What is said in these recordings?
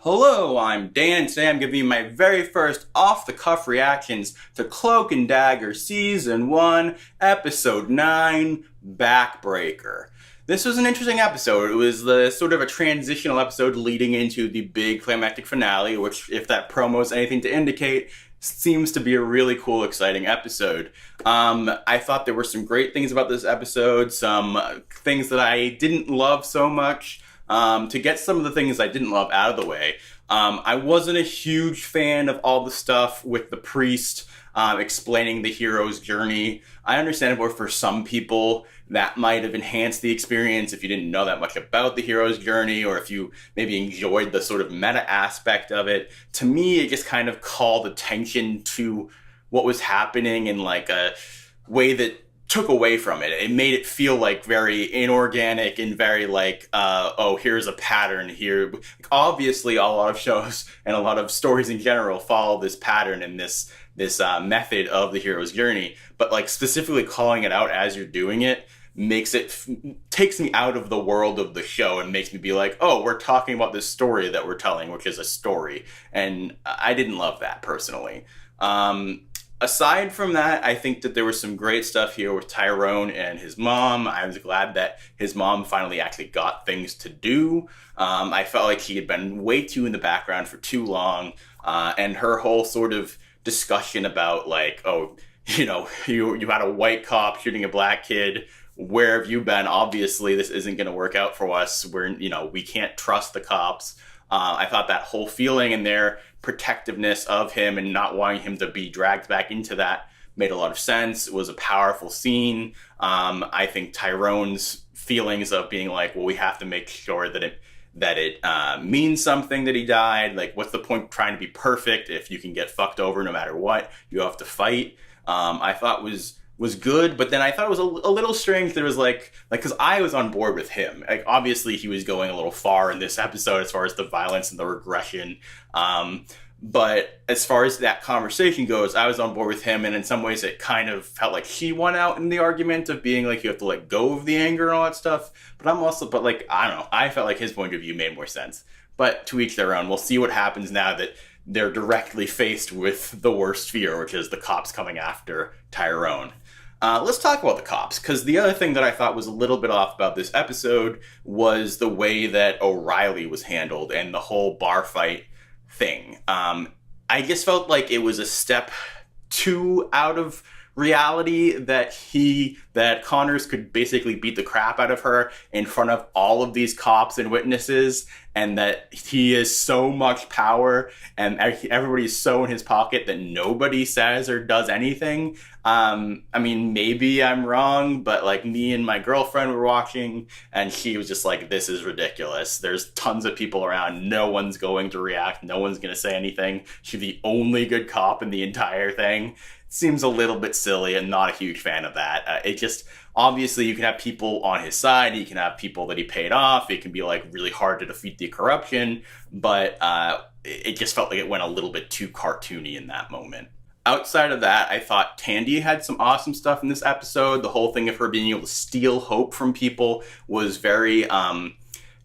Hello, I'm Dan. Today I'm giving you my very first off-the-cuff reactions to Cloak and Dagger Season 1, Episode 9, Backbreaker. This was an interesting episode. It was the sort of a transitional episode leading into the big climactic finale, which, if that promo is anything to indicate, seems to be a really cool, exciting episode. I thought there were some great things about this episode, some things that I didn't love so much. To get some of the things I didn't love out of the way, I wasn't a huge fan of all the stuff with the priest explaining the hero's journey. I understand for some people that might have enhanced the experience if you didn't know that much about the hero's journey, or if you maybe enjoyed the sort of meta aspect of it. To me, it just kind of called attention to what was happening in like a way that took away from it. It made it feel like very inorganic and very like, oh, here's a pattern here. Obviously, a lot of shows and a lot of stories in general follow this pattern and this method of the hero's journey. But like specifically calling it out as you're doing it takes me out of the world of the show and makes me be like, oh, we're talking about this story that we're telling, which is a story. And I didn't love that personally. Aside from that, I think that there was some great stuff here with Tyrone and his mom. I was glad that his mom finally actually got things to do. I felt like she had been way too in the background for too long. And her whole sort of discussion about like, oh, you know, you had a white cop shooting a black kid. Where have you been? Obviously, this isn't going to work out for us. We can't trust the cops. I thought that whole feeling and their protectiveness of him and not wanting him to be dragged back into that made a lot of sense. It was a powerful scene. I think Tyrone's feelings of being like, well, we have to make sure that it means something that he died. Like, what's the point of trying to be perfect if you can get fucked over no matter what? You have to fight. I thought was good, but then I thought it was a little strange. There was like, because I was on board with him. Like, obviously he was going a little far in this episode as far as the violence and the regression. But as far as that conversation goes, I was on board with him. And in some ways it kind of felt like he won out in the argument of being like, you have to let go of the anger and all that stuff. But I don't know. I felt like his point of view made more sense, but to each their own. We'll see what happens now that they're directly faced with the worst fear, which is the cops coming after Tyrone. Let's talk about the cops, because the other thing that I thought was a little bit off about this episode was the way that O'Reilly was handled and the whole bar fight thing. I just felt like it was a step too out of reality that Connors could basically beat the crap out of her in front of all of these cops and witnesses, and that he has so much power and everybody's so in his pocket that nobody says or does anything. I mean, maybe I'm wrong, but like, me and my girlfriend were watching and she was just like, this is ridiculous. There's tons of people around. No one's going to react. No one's going to say anything. She's the only good cop in the entire thing. Seems a little bit silly, and not a huge fan of that. It just, obviously you can have people on his side, you can have people that he paid off, it can be like really hard to defeat the corruption, but it just felt like it went a little bit too cartoony in that moment. Outside of that, I thought Tandy had some awesome stuff in this episode. The whole thing of her being able to steal hope from people was very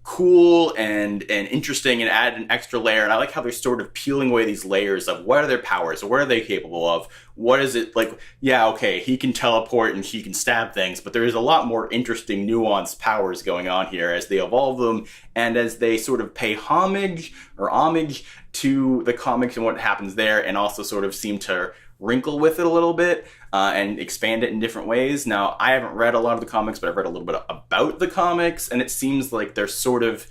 cool and interesting, and added an extra layer. And I like how they're sort of peeling away these layers of what are their powers, what are they capable of, what is it like. Yeah, okay, he can teleport and he can stab things, but there is a lot more interesting nuanced powers going on here as they evolve them and as they sort of pay homage to the comics and what happens there, and also sort of seem to wrinkle with it a little bit and expand it in different ways. Now, I haven't read a lot of the comics, but I've read a little bit about the comics, and it seems like they're sort of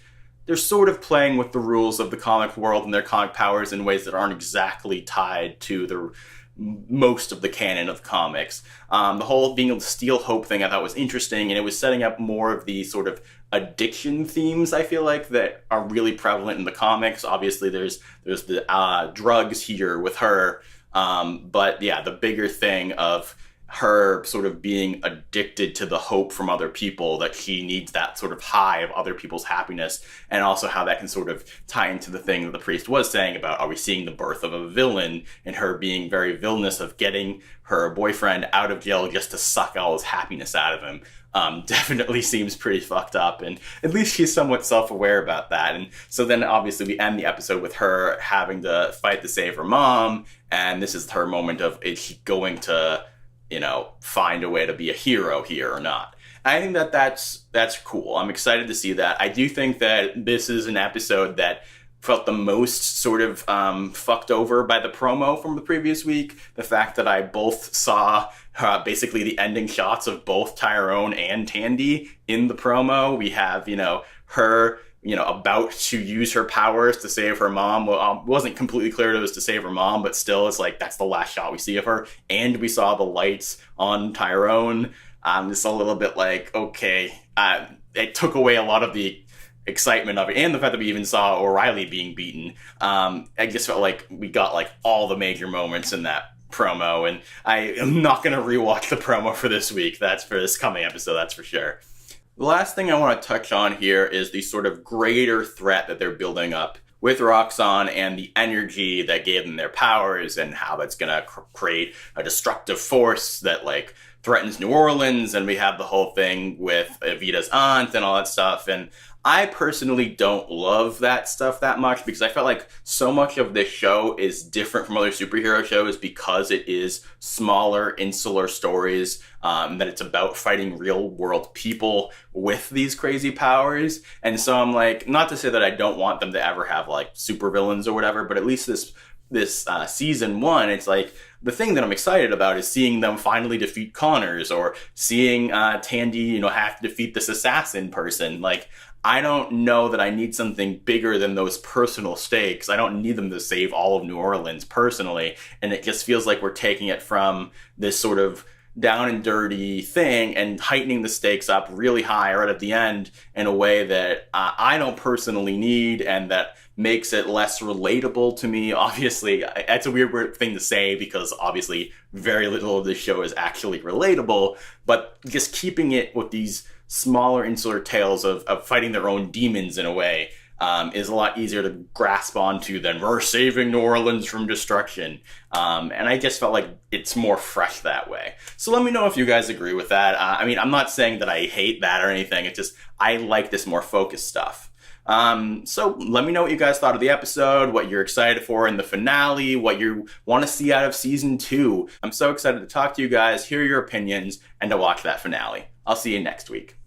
playing with the rules of the comic world and their comic powers in ways that aren't exactly tied to the most of the canon of comics. The whole being able to steal hope thing I thought was interesting, and it was setting up more of the sort of addiction themes, I feel like, that are really prevalent in the comics. Obviously there's the drugs here with her. But yeah, the bigger thing of her sort of being addicted to the hope from other people, that she needs that sort of high of other people's happiness, and also how that can sort of tie into the thing that the priest was saying about, are we seeing the birth of a villain, and her being very villainous of getting her boyfriend out of jail just to suck all his happiness out of him. Definitely seems pretty fucked up, and at least she's somewhat self-aware about that. And so then obviously we end the episode with her having to fight to save her mom, and this is her moment of, is she going to, find a way to be a hero here or not? I think that's cool. I'm excited to see that. I do think that this is an episode that felt the most sort of fucked over by the promo from the previous week. The fact that I both saw basically the ending shots of both Tyrone and Tandy in the promo. We have, her, about to use her powers to save her mom. Well, it wasn't completely clear it was to save her mom, but still, it's like, that's the last shot we see of her. And we saw the lights on Tyrone. It's a little bit like, okay, it took away a lot of the excitement of it, and the fact that we even saw O'Reilly being beaten. I just felt like we got like all the major moments in that promo, and I am not going to rewatch the promo for this week. That's for this coming episode, that's for sure. The last thing I want to touch on here is the sort of greater threat that they're building up with Roxxon and the energy that gave them their powers, and how that's going to create a destructive force that like threatens New Orleans. And we have the whole thing with Evita's aunt and all that stuff. And I personally don't love that stuff that much, because I felt like so much of this show is different from other superhero shows because it is smaller, insular stories, that it's about fighting real world people with these crazy powers. And so I'm like, not to say that I don't want them to ever have like supervillains or whatever, but at least this season one, it's like, the thing that I'm excited about is seeing them finally defeat Connors, or seeing Tandy, have to defeat this assassin person. Like, I don't know that I need something bigger than those personal stakes. I don't need them to save all of New Orleans personally. And it just feels like we're taking it from this sort of down and dirty thing and heightening the stakes up really high right at the end in a way that I don't personally need, and that makes it less relatable to me. Obviously, that's a weird thing to say, because obviously very little of this show is actually relatable, but just keeping it with these smaller insular tales of fighting their own demons in a way is a lot easier to grasp onto than we're saving New Orleans from destruction. And I just felt like it's more fresh that way. So let me know if you guys agree with that. I'm not saying that I hate that or anything. It's just, I like this more focused stuff. So let me know what you guys thought of the episode, what you're excited for in the finale, what you want to see out of season 2. I'm so excited to talk to you guys, hear your opinions, and to watch that finale. I'll see you next week.